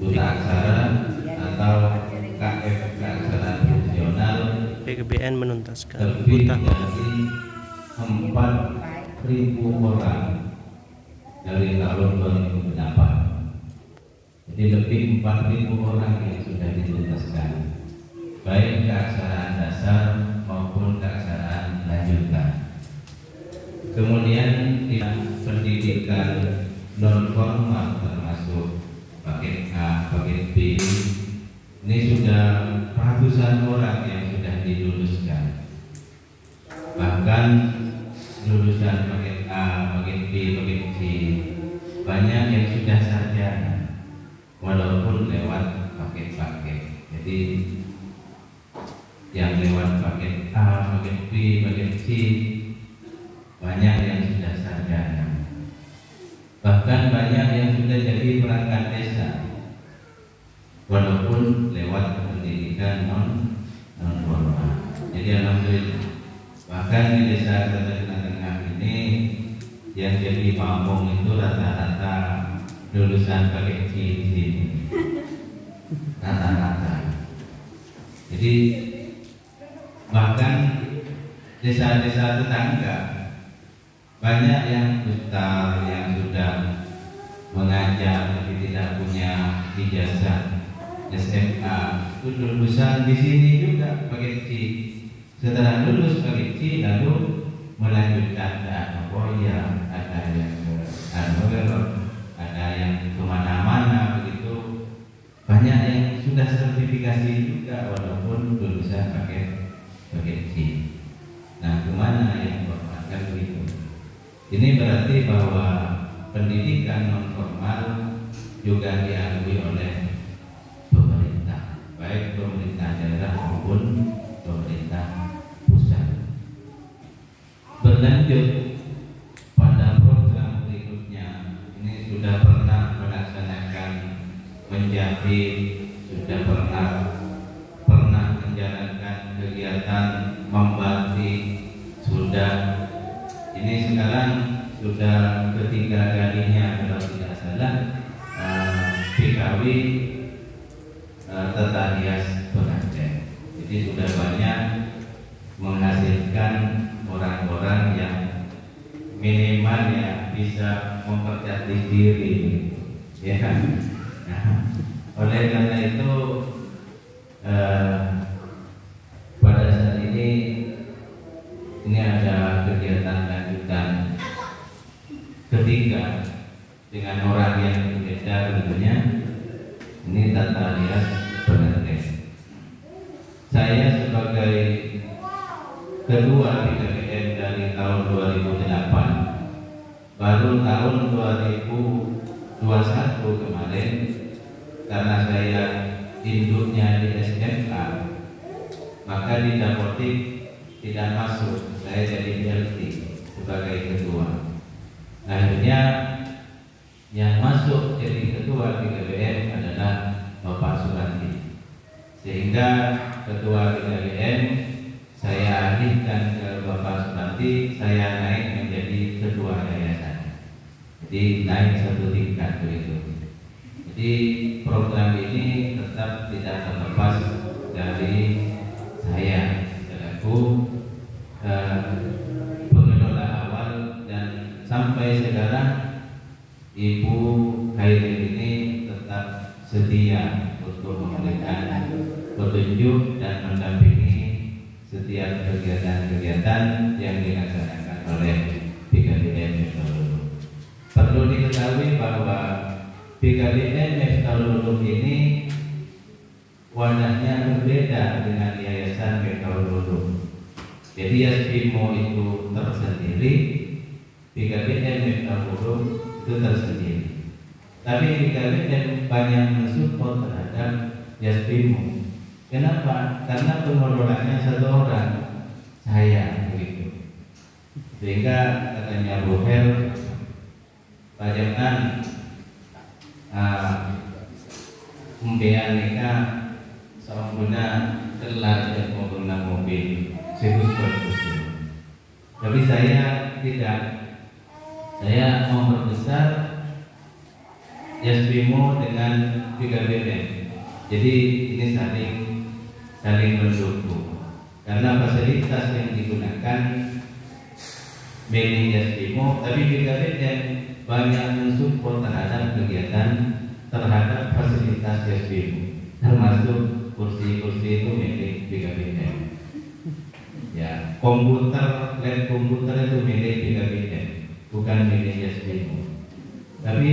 buta aksara atau KF keaksaraan fungsional PGBN menuntaskan lebih buta. dari 4.000 orang dari tahun 2008. Jadi lebih 4.000 orang yang sudah dituntaskan, baik keaksaraan dasar maupun keaksaraan lanjutan. Kemudian pendidikan non formal termasuk paket A, paket B, ini sudah ratusan orang yang sudah diluluskan. Bahkan lulusan paket A, paket B, paket C, banyak yang sudah sarjana walaupun lewat paket-paket. Jadi yang lewat paket A, paket B, paket C, banyak yang sudah sarjana. Bahkan banyak yang sudah jadi perangkat desa walaupun lewat pendidikan non formal. Jadi alhamdulillah, bahkan di desa Tengah ini yang jadi pamong itu rata-rata lulusan paket C di sini, rata-rata. Jadi bahkan desa-desa tetangga banyak yang ustaz yang sudah mengajar tapi tidak punya ijazah SMA, itu lulusan di sini juga paket C. Setelah lulus paket C lalu melanjutkan ke Anoboya, ada yang ke Anoboya, ada yang kemana-mana begitu. Banyak yang sudah sertifikasi juga walaupun lulusan paket C. Nah, kemana yang formal begitu? Ini berarti bahwa pendidikan non formal juga diakui oleh pemerintah, baik pemerintah daerah maupun pemerintah pusat. Berlanjut pada program berikutnya, ini sudah pernah melaksanakan menjadi, sudah pernah menjalankan kegiatan membatik, sudah ini sekarang sudah ketiga kalinya kalau tidak salah PKW Tata Hias Pengantin. Jadi sudah banyak menghasilkan orang-orang yang minimal ya bisa mempercantik diri, ya kan? Nah, oleh karena itu pada saat ini ada kegiatan lanjutan ketiga dengan orang yang berbeda tentunya. Ini Tata Hias Pengantin. Saya sebagai ketua PGBN dari tahun 2008, baru tahun 2021 kemarin, karena saya induknya di SMK, maka di Dapodik tidak masuk, saya jadi PLT sebagai ketua. Akhirnya yang masuk jadi ketua PGBN adalah Bapak Suranti, sehingga ketua PGBN saya alihkan ke Bapak Suranti, saya naik menjadi ketua yayasan. Jadi naik satu tingkat begitu. Jadi program ini tetap tidak terlepas dari saya selaku pengelola awal, dan sampai sekarang Ibu Khairil ini tetap setia untuk memberikan petunjuk dan mendampingi setiap kegiatan-kegiatan yang dilaksanakan oleh PGBN Miftahul. Perlu diketahui bahwa PGBN Miftahul ini wadahnya berbeda dengan Yayasan Miftahul. Jadi Yaspimo itu tersendiri, PGBN Miftahul itu tersendiri. Tapi PGBN banyak mensupport terhadap Yaspimo. Kenapa? Karena pengelolanya satu orang, saya begitu. Sehingga katanya Bu Hel, pajangan umbean nikah seorang guna telah dan menggunakan mobil serius. Tapi saya tidak, saya memperbesar Yaspimo dengan PGBN Jadi ini saling mendukung karena fasilitas yang digunakan milik Yaskimo, tapi BKBM banyak mensupport terhadap kegiatan terhadap fasilitas Yaskimo, termasuk kursi-kursi itu milik BKBM. Ya, lab komputer itu milik BKBM, bukan milik Yaskimo, tapi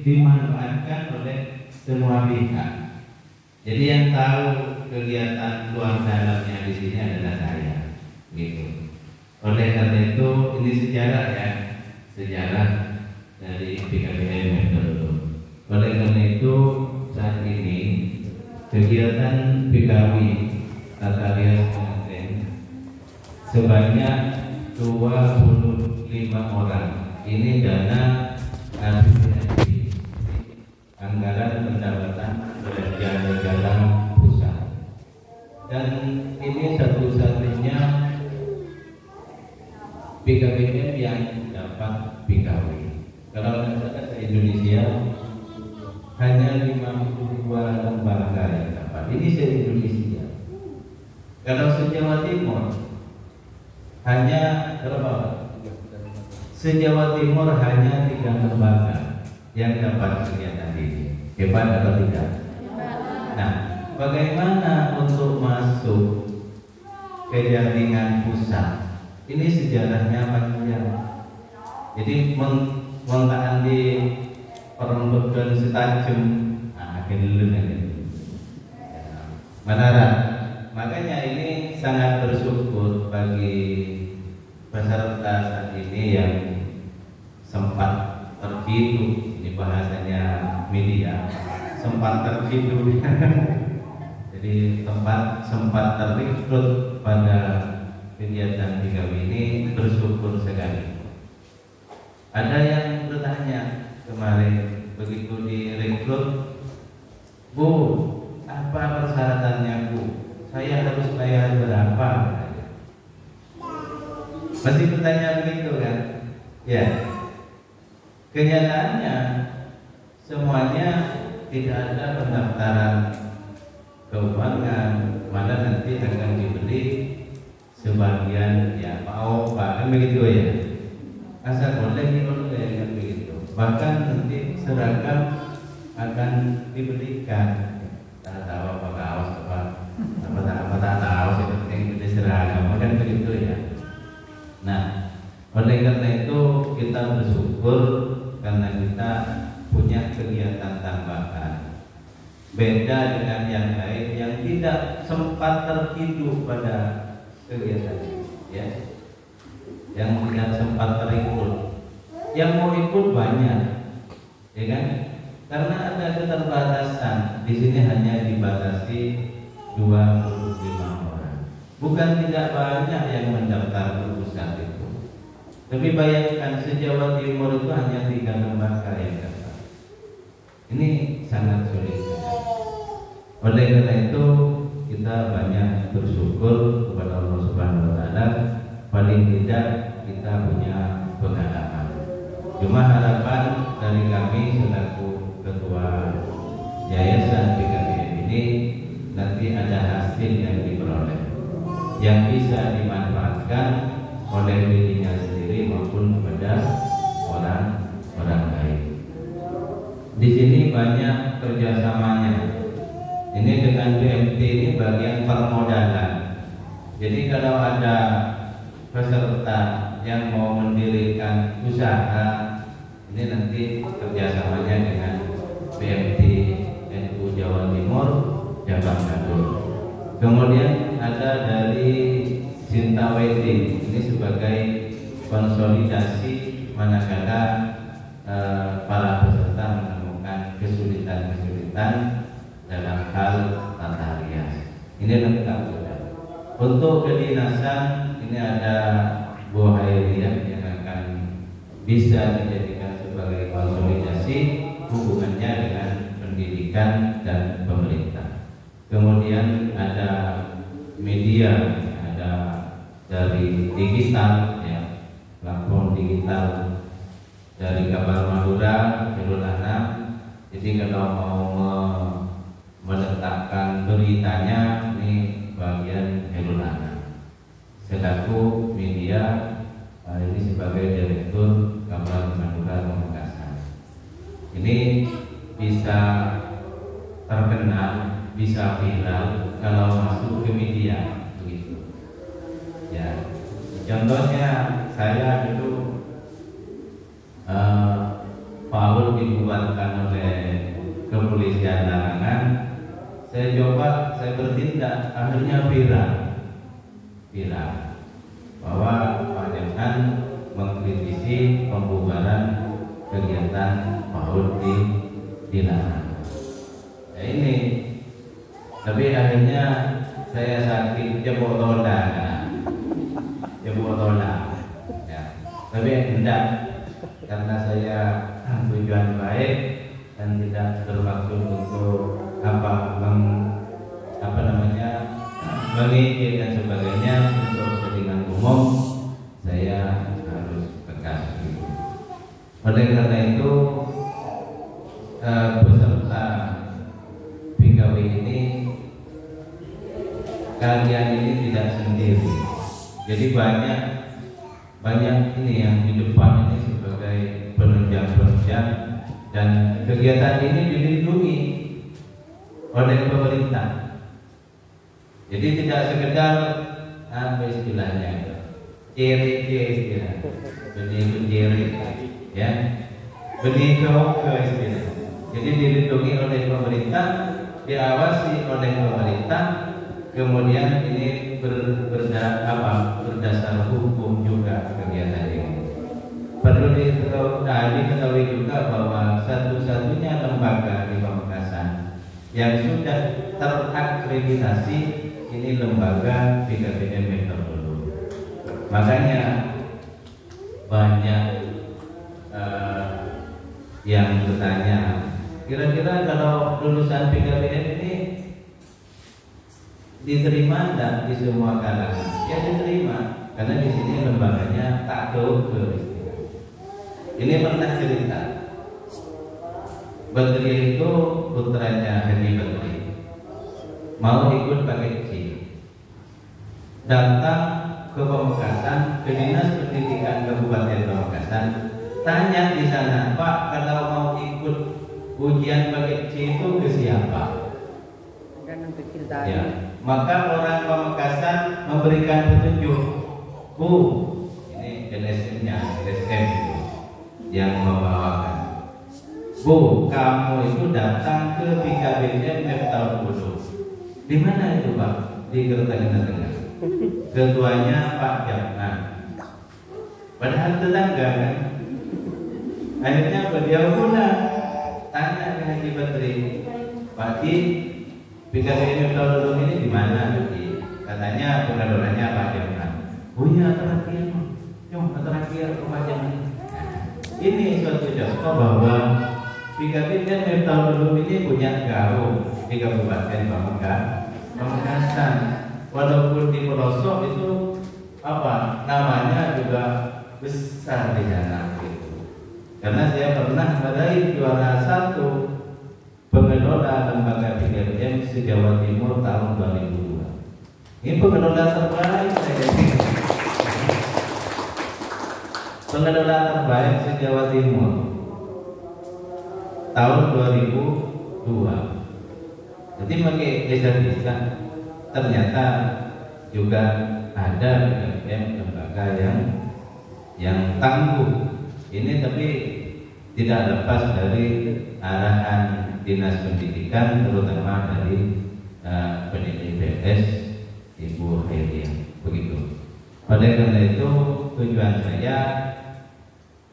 dimanfaatkan oleh semua pihak. Jadi yang tahu kegiatan luar dalamnya di sini adalah saya, gitu. Oleh karena itu ini sejarah ya, sejarah dari BKBM itu. Oleh karena itu saat ini kegiatan PKW Tata Rias Pengantin sebanyak 25 orang. Ini dana APBD, anggaran pendapatan belanja negara pusat, dan ini satu-satunya BKBM yang dapat PKW. Kalau misalnya di Indonesia hanya 52 lembaga yang dapat. Ini se-Indonesia. Kalau se-Jawa Timur hanya berapa? Se-Jawa Timur hanya 3 lembaga yang dapat kegiatan ini. Hebat atau tidak? Nah, bagaimana untuk masuk ke jaringan pusat? Ini sejarahnya panjang. Jadi montaan di perempuan setajem, akhirnya dulu Manara. Makanya ini sangat bersyukur bagi peserta saat ini yang sempat tertidur. Ini bahasanya media, sempat tertidur. Jadi sempat terrekrut pada kegiatan PKW ini, bersyukur sekali. Ada yang bertanya kemarin begitu direkrut, Bu, apa persyaratannya Bu? Saya harus bayar berapa? Masih bertanya begitu kan? Ya. Kenyataannya semuanya tidak ada pendaftaran keuangan, malah nanti akan dibeli sebagian ya Pak kan begitu ya. Asal boleh kan begitu. Bahkan nanti seragam akan dibelikan. Tak tahu apa kaos apa tak tahu sih penting beli seragam kan begitu ya. Nah, oleh karena itu kita bersyukur karena kita punya kegiatan tambahan. Beda dengan yang lain yang tidak sempat terhidup pada kegiatan ya, yang tidak sempat terikut. Yang mau ikut banyak, ya kan? Karena ada keterbatasan. Di sini hanya dibatasi 25 orang. Bukan tidak banyak yang mendaftar ke pusat itu. Tapi bayangkan se-Jawa Timur itu hanya 3 lembaga yang daftar. Ini sangat sulit. Oleh karena itu kita banyak bersyukur kepada Allah Subhanahu wa taala, paling tidak kita punya pengalaman. Cuma harapan dari kami selaku ketua Yayasan BKBM ini nanti ada hasil yang diperoleh yang bisa dimanfaatkan oleh dirinya sendiri maupun kepada orang lain. Di sini banyak kerjasamanya. Ini dengan BMT ini bagian permodalan. Jadi kalau ada peserta yang mau mendirikan usaha, ini nanti kerjasamanya dengan BMT NU Jawa Timur Cabang Gadul. Kemudian ada dari Cinta Wedding, ini sebagai konsolidasi manakala para peserta menemukan kesulitan-kesulitan dalam hal tata rias. Ini lengkap sudah. Untuk kedinasan ini ada Bu Hairiyah yang akan bisa dijadikan sebagai konsolidasi hubungannya dengan pendidikan dan pemerintah. Kemudian ada media, ada dari digital ya, platform digital dari Kabar Madura, Firul Anam. Jadi kalau mau meletakkan terkenal, bisa viral kalau masuk ke media, begitu. Ya, contohnya saya dulu Paul dibubarkan oleh kepolisian larangan. Saya coba, saya bertindak, akhirnya viral bahwa Pak Jangan mengkritisi pembubaran kegiatan PAUD dilarang. Ya ini, tapi akhirnya saya sakit jebol roda, ya. Tapi enggak, karena saya tujuan baik dan tidak bermaksud untuk mengejek dan sebagainya untuk kepentingan umum, saya harus tegas. Oleh karena itu peserta PKW ini, kalian ini tidak sendiri. Jadi banyak ini yang di depan ini sebagai penunjang dan kegiatan ini dilindungi oleh pemerintah. Jadi tidak sekedar istilahnya jerit istilah, benih jerit, ya, benih ke istilah. Jadi dilindungi oleh pemerintah, diawasi oleh pemerintah, kemudian ini berdasar hukum juga kegiatan ini. Perlu diketahui juga bahwa satu-satunya lembaga di Pamekasan yang sudah terakreditasi ini lembaga PKBM Metodologi. Makanya banyak yang bertanya, kira-kira kalau lulusan PKBM ini diterima enggak di semua kalangan? Ya diterima, karena di sini lembaganya tak doge. Ini pernah cerita, Badri itu putranya Haji Badri mau ikut pakai C, datang ke Pamekasan, ke Dinas Pendidikan Kabupaten Pamekasan, tanya di sana, Pak, kalau mau ikut ujian pakai C itu ke siapa? Ya, maka orang Pamekasan memberikan petunjuk, Bu, ini LSM-nya, LSM itu yang membawakan, Bu, kamu itu datang ke PKBM Metodologi. Di mana itu, Pak? Di Kertanegara Tengah. Ketuanya Pak Jangan. Padahal tetangga kan. Akhirnya beliau pun tanya ke Haji Badri, Pak Ji, PKBM Metodologi ini di mana, Haji? Katanya pengaduannya Pak Jangan. Oh iya, terakhir Pak Jangan. Ini suatu contoh bahwa PKBM Metodologi ini punya gaung di Kabupaten Pamekasan. Walaupun di pelosok itu namanya juga besar di sana gitu. Karena saya pernah meraih juara 1 pengelola lembaga PKBM se-Jawa Timur tahun 2002. Ini pengelola terbaik saya. Pengelola terbaik se-Jawa Timur tahun 2002. Jadi bagi desa-desa ternyata juga ada lembaga yang tangguh. Ini tapi tidak lepas dari arahan Dinas Pendidikan, terutama dari pendidik BPS Ibu Hairia, begitu. Oleh karena itu tujuan saya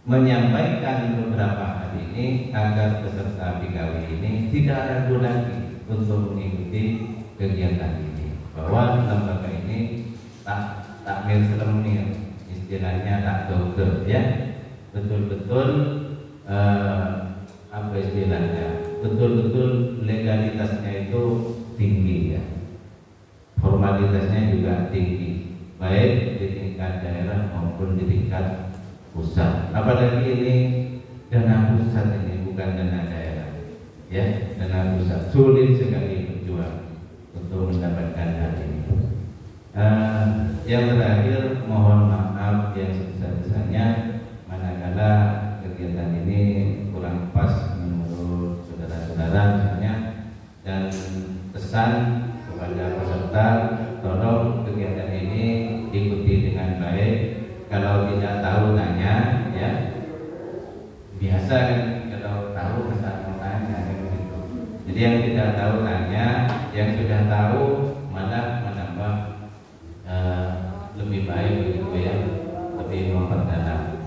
menyampaikan beberapa hal ini agar peserta PKW ini tidak ragu lagi untuk mengikuti kegiatan ini, bahwa lembaga ini tak mir-selemir, istilahnya tak doger, ya, betul-betul betul-betul legalitasnya itu tinggi, ya, formalitasnya juga tinggi, baik di tingkat daerah maupun di tingkat pusat. Apalagi ini dana pusat, ini bukan dana daerah, ya, dana pusat. Sulit sekali berjuang untuk mendapatkan hal ini. Yang terakhir, mohon maaf yang sebesar-besarnya manakala kegiatan ini kurang pas menurut saudara-saudara misalnya, dan pesan kepada peserta, tolong kegiatan ini ikuti dengan baik. Kalau tidak tahu tanya, ya. Biasa kan kalau tahu kesal mau tanya kan begitu. Jadi yang tidak tahu tanya, yang sudah tahu malah menambah lebih baik begitu ya, lebih memperdalam.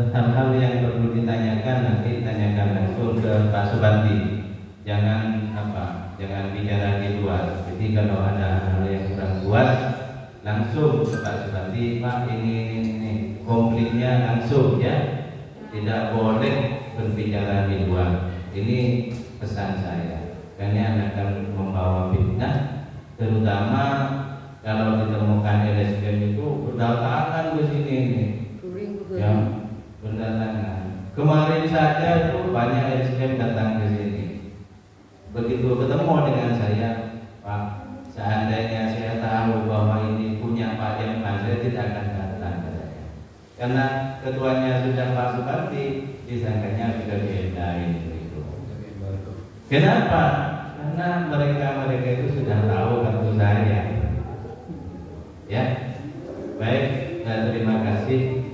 Hal-hal yang perlu ditanyakan nanti tanyakan langsung ke Pak Subandi. Jangan bicara di luar. Jadi kalau ada hal yang kurang puas, langsung ke Pak Subandi, Pak ini komplainnya langsung ya. Tidak boleh berbicara di luar. Ini pesan saya. Karena akan membawa fitnah, terutama kalau ditemukan LSM itu berdatangan ke sini nih. Ya, berdatangan. Kemarin saja itu banyak LSM datang ke sini. Begitu ketemu dengan saya, Pak, seandainya saya tahu bahwa ini punya Pak Jempan, saya tidak akan datang ke saya. Karena ketuanya sudah Pak Subandi, disangkanya sudah dihendain itu. Kenapa? Karena mereka itu sudah tahu kartu saya. Ya, baik. Terima kasih.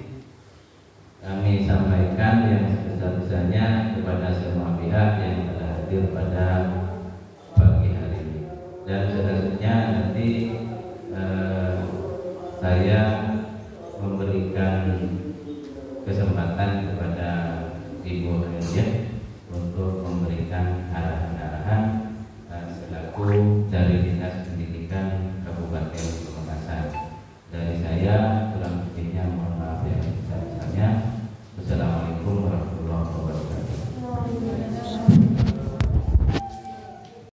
Kami sampaikan yang sebesar-besarnya kepada semua pihak yang telah hadir pada pagi hari ini. Dan selanjutnya nanti saya memberikan kesempatan kepada Ibu Hadiah untuk memberikan arahan-arahan selaku dari Dinas Pendidikan